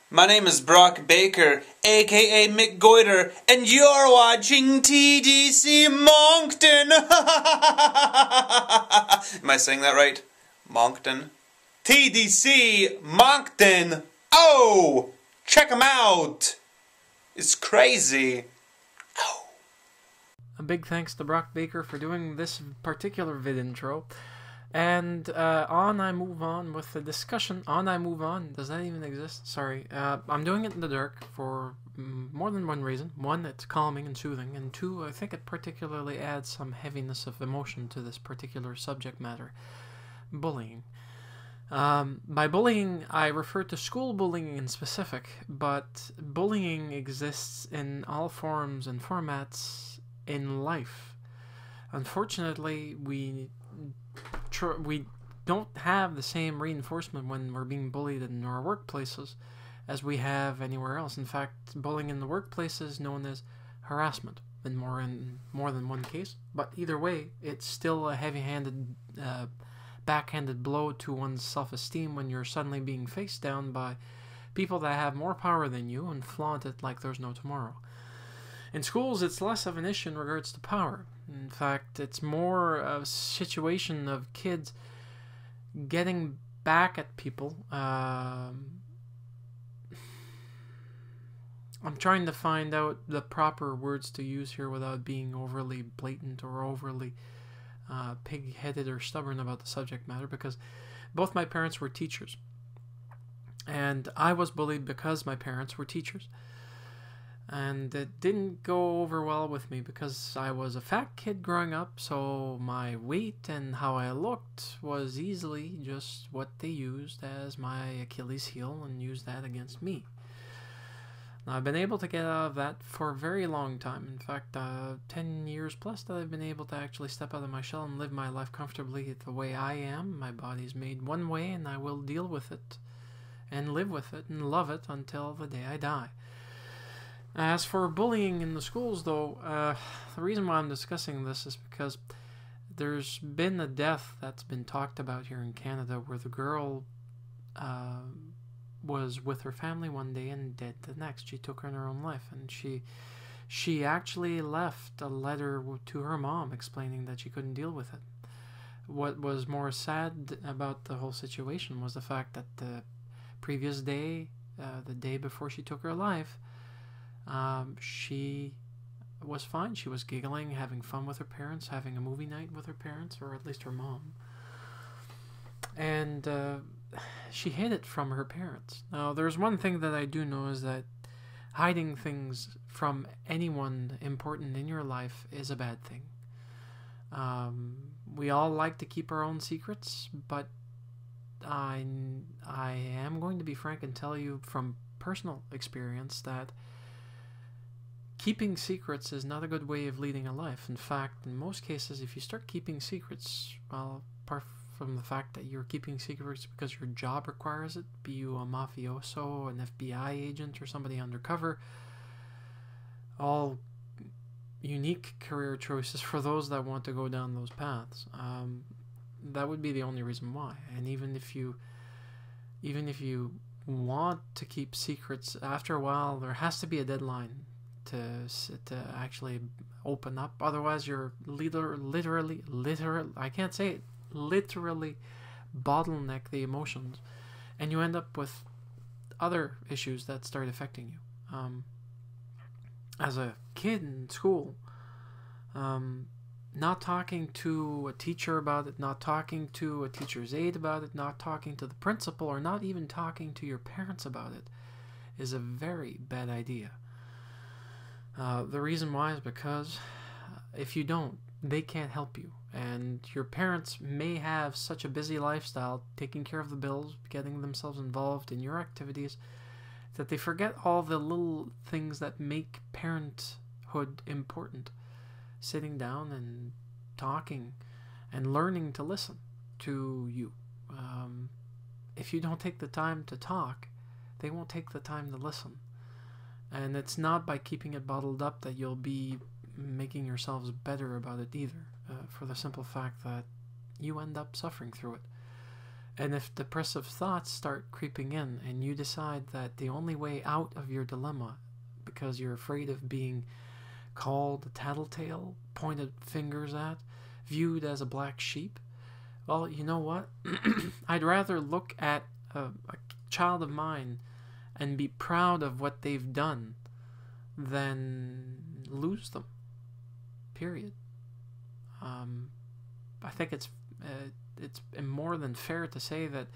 My name is Brock Baker, aka McGoiter, and you're watching TDC Moncton. Am I saying that right? Moncton? TDC Moncton. Oh, check them out. It's crazy. Oh. A big thanks to Brock Baker for doing this particular vid intro. And on I move on with the discussion. On I move on. Does that even exist? Sorry. I'm doing it in the dark for more than one reason. One, it's calming and soothing. And two, I think it particularly adds some heaviness of emotion to this particular subject matter. Bullying. By bullying, I refer to school bullying in specific. But bullying exists in all forms and formats in life. Unfortunately, we don't have the same reinforcement when we're being bullied in our workplaces as we have anywhere else. In fact, bullying in the workplace is known as harassment in more than one case. But either way, it's still a heavy-handed, backhanded blow to one's self-esteem when you're suddenly being faced down by people that have more power than you and flaunt it like there's no tomorrow. In schools, it's less of an issue in regards to power. In fact, it's more a situation of kids getting back at people. I'm trying to find out the proper words to use here without being overly blatant or overly pig-headed or stubborn about the subject matter, because both my parents were teachers. And I was bullied because my parents were teachers. And it didn't go over well with me because I was a fat kid growing up, so my weight and how I looked was easily just what they used as my Achilles heel and used that against me. Now, I've been able to get out of that for a very long time. In fact, 10 years plus that I've been able to actually step out of my shell and live my life comfortably the way I am. My body's made one way and I will deal with it and live with it and love it until the day I die. As for bullying in the schools, though, the reason why I'm discussing this is because there's been a death that's been talked about here in Canada where the girl was with her family one day and dead the next. She took her own life, and she actually left a letter to her mom explaining that she couldn't deal with it. What was more sad about the whole situation was the fact that the previous day, the day before she took her life, she was fine. She was giggling, having fun with her parents, having a movie night with her parents, or at least her mom. And she hid it from her parents. Now, there's one thing that I do know is that hiding things from anyone important in your life is a bad thing. We all like to keep our own secrets, but I am going to be frank and tell you from personal experience that keeping secrets is not a good way of leading a life. In fact, in most cases, if you start keeping secrets, well, apart from the fact that you're keeping secrets because your job requires it, be you a mafioso, an FBI agent, or somebody undercover, all unique career choices for those that want to go down those paths. That would be the only reason why. And even if you want to keep secrets, after a while, there has to be a deadline to actually open up. Otherwise, you're literally I can't say it, literally bottleneck the emotions, and you end up with other issues that start affecting you. As a kid in school, not talking to a teacher about it, not talking to a teacher's aide about it, not talking to the principal, or not even talking to your parents about it is a very bad idea. The reason why is because if you don't, they can't help you. And your parents may have such a busy lifestyle, taking care of the bills, getting themselves involved in your activities, that they forget all the little things that make parenthood important. Sitting down and talking and learning to listen to you. If you don't take the time to talk, they won't take the time to listen. And it's not by keeping it bottled up that you'll be making yourselves better about it either, for the simple fact that you end up suffering through it. And if depressive thoughts start creeping in and you decide that the only way out of your dilemma, because you're afraid of being called a tattletale, pointed fingers at, viewed as a black sheep, well, you know what? I'd rather look at a child of mine and be proud of what they've done than lose them. Period. I think it's more than fair to say that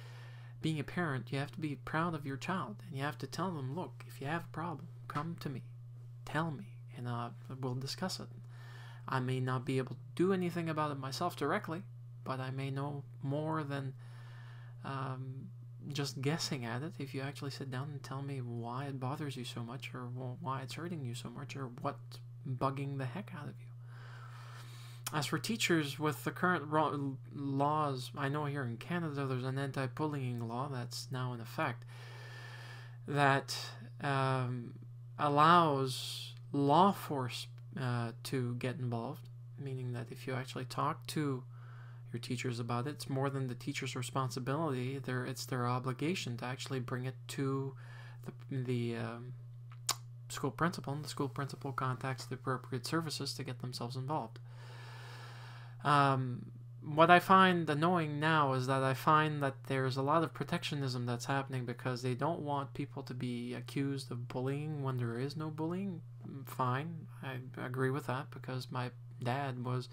being a parent, you have to be proud of your child, and you have to tell them, look, if you have a problem, come to me, tell me, and we'll discuss it. I may not be able to do anything about it myself directly, but I may know more than just guessing at it if you actually sit down and tell me why it bothers you so much, or why it's hurting you so much, or what's bugging the heck out of you. As for teachers, with the current laws, I know here in Canada there's an anti-bullying law that's now in effect that allows law force to get involved, meaning that if you actually talk to your teachers about it, it's more than the teacher's responsibility. It's their obligation to actually bring it to the school principal, and the school principal contacts the appropriate services to get themselves involved. What I find annoying now is that I find that there's a lot of protectionism that's happening because they don't want people to be accused of bullying when there is no bullying. Fine, I agree with that, because my dad was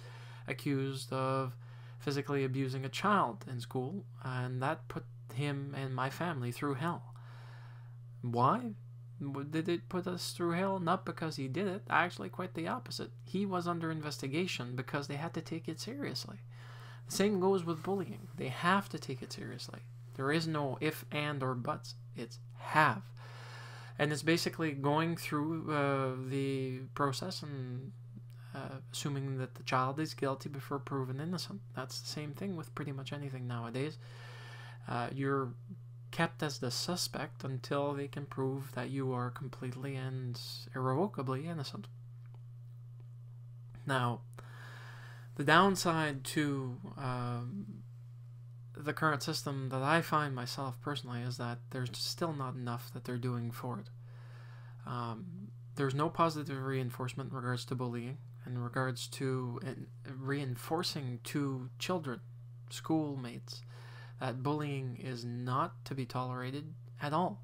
accused of physically abusing a child in school, and that put him and my family through hell. Why did it put us through hell? Not because he did it, actually quite the opposite. He was under investigation because they had to take it seriously. The same goes with bullying. They have to take it seriously. There is no if, and, or buts. It's have. And it's basically going through the process and assuming that the child is guilty before proven innocent. That's the same thing with pretty much anything nowadays. You're kept as the suspect until they can prove that you are completely and irrevocably innocent. Now, the downside to the current system that I find myself personally is that there's still not enough that they're doing for it. There's no positive reinforcement in regards to bullying, in regards to reinforcing to children, schoolmates, that bullying is not to be tolerated at all,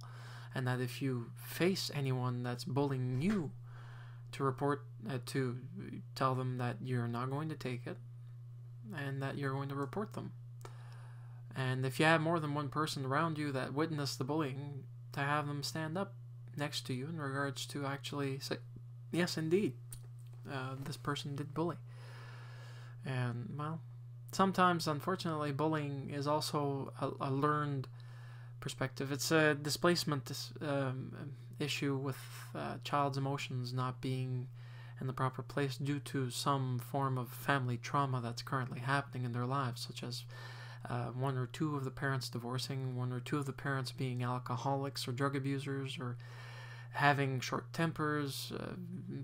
and that if you face anyone that's bullying you, to report, to tell them that you're not going to take it, and that you're going to report them. And if you have more than one person around you that witnessed the bullying, to have them stand up next to you in regards to actually say, yes, indeed, this person did bully. And, well, sometimes, unfortunately, bullying is also a learned perspective. It's a displacement issue with child's emotions not being in the proper place due to some form of family trauma that's currently happening in their lives, such as one or two of the parents divorcing, one or two of the parents being alcoholics or drug abusers, or having short tempers,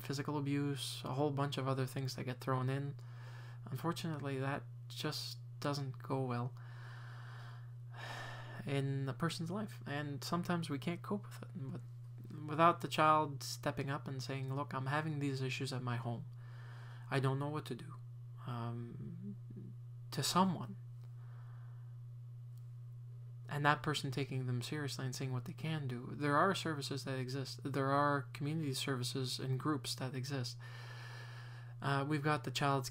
physical abuse, a whole bunch of other things that get thrown in. Unfortunately, that just doesn't go well in a person's life, and sometimes we can't cope with it. But without the child stepping up and saying, look, I'm having these issues at my home, I don't know what to do, to someone, and that person taking them seriously and seeing what they can do. There are services that exist. There are community services and groups that exist. We've got the the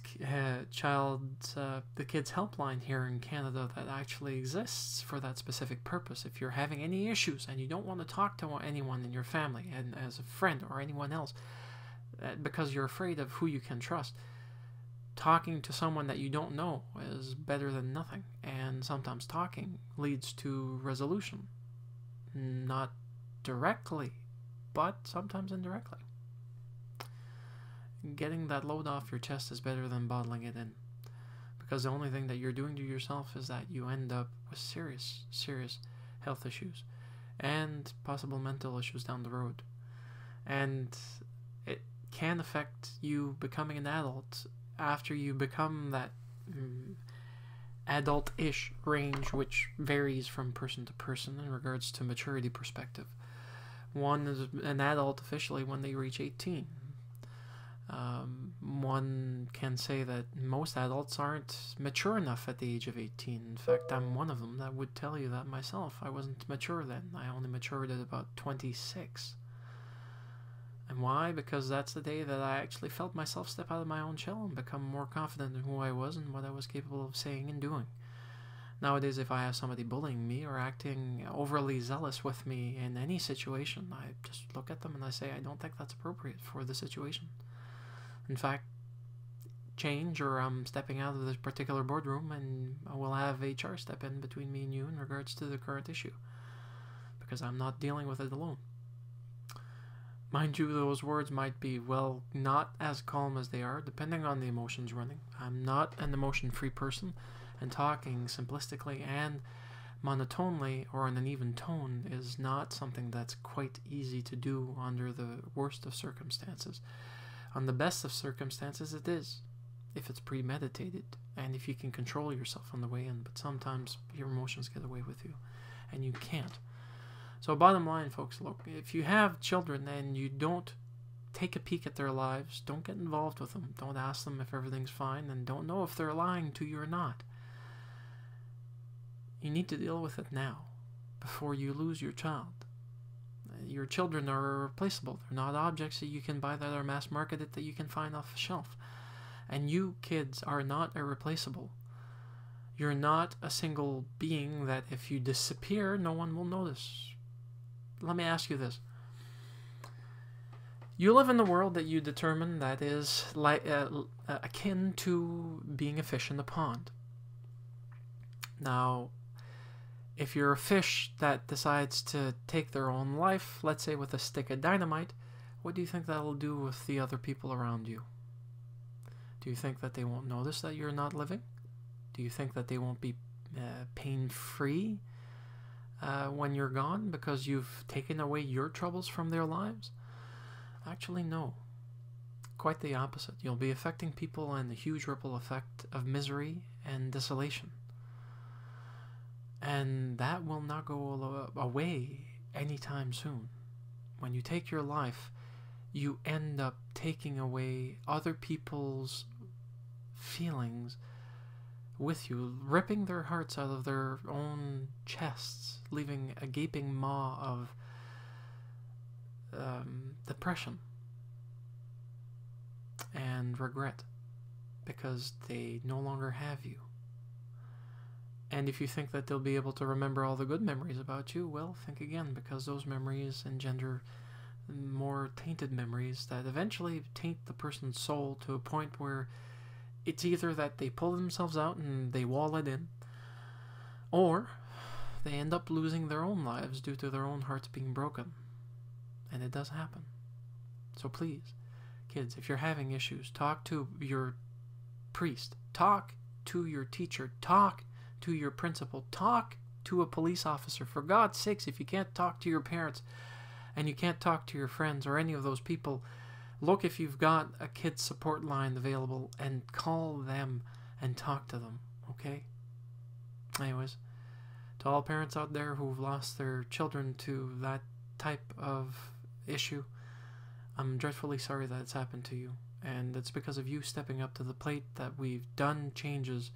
kids helpline here in Canada that actually exists for that specific purpose. If you're having any issues and you don't want to talk to anyone in your family and as a friend or anyone else because you're afraid of who you can trust, talking to someone that you don't know is better than nothing. And sometimes talking leads to resolution. Not directly, but sometimes indirectly. Getting that load off your chest is better than bottling it in, because the only thing that you're doing to yourself is that you end up with serious health issues and possible mental issues down the road, and it can affect you becoming an adult after you become that adult-ish range, which varies from person to person in regards to maturity perspective. One is an adult officially when they reach 18. One can say that most adults aren't mature enough at the age of 18. In fact, I'm one of them that would tell you that myself. I wasn't mature then. I only matured at about 26. And why? Because that's the day that I actually felt myself step out of my own shell and become more confident in who I was and what I was capable of saying and doing. Nowadays, if I have somebody bullying me or acting overly zealous with me in any situation, I just look at them and I say, I don't think that's appropriate for the situation. In fact, change, or I'm stepping out of this particular boardroom and I will have HR step in between me and you in regards to the current issue, because I'm not dealing with it alone. Mind you, those words might be, well, not as calm as they are, depending on the emotions running. I'm not an emotion-free person, and talking simplistically and monotonely or in an even tone is not something that's quite easy to do under the worst of circumstances. On the best of circumstances, it is, if it's premeditated and if you can control yourself on the way in. But sometimes your emotions get away with you, and you can't. So bottom line, folks, look, if you have children and you don't take a peek at their lives, don't get involved with them, don't ask them if everything's fine, and don't know if they're lying to you or not. You need to deal with it now, before you lose your child. Your children are replaceable. They're not objects that you can buy that are mass marketed that you can find off a shelf. And you kids are not irreplaceable. You're not a single being that if you disappear, no one will notice. Let me ask you this. You live in a world that you determine that is akin to being a fish in a pond. Now, if you're a fish that decides to take their own life, let's say with a stick of dynamite, what do you think that'll do with the other people around you? Do you think that they won't notice that you're not living? Do you think that they won't be pain-free when you're gone because you've taken away your troubles from their lives? Actually, no. Quite the opposite. You'll be affecting people in a huge ripple effect of misery and desolation. And that will not go away anytime soon. When you take your life, you end up taking away other people's feelings with you, ripping their hearts out of their own chests, leaving a gaping maw of depression and regret because they no longer have you. And if you think that they'll be able to remember all the good memories about you, well, think again, because those memories engender more tainted memories that eventually taint the person's soul to a point where it's either that they pull themselves out and they wall it in, or they end up losing their own lives due to their own hearts being broken. And it does happen. So please, kids, if you're having issues, talk to your priest, talk to your teacher, talk to your principal, talk to a police officer. For God's sakes, if you can't talk to your parents and you can't talk to your friends or any of those people, look if you've got a kid's support line available and call them and talk to them, okay? Anyways, to all parents out there who've lost their children to that type of issue, I'm dreadfully sorry that it's happened to you, and it's because of you stepping up to the plate that we've done changes.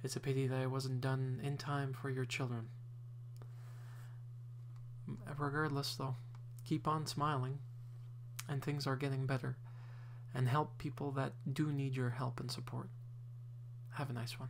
It's a pity that it wasn't done in time for your children. Regardless, though, keep on smiling, and things are getting better, and help people that do need your help and support. Have a nice one.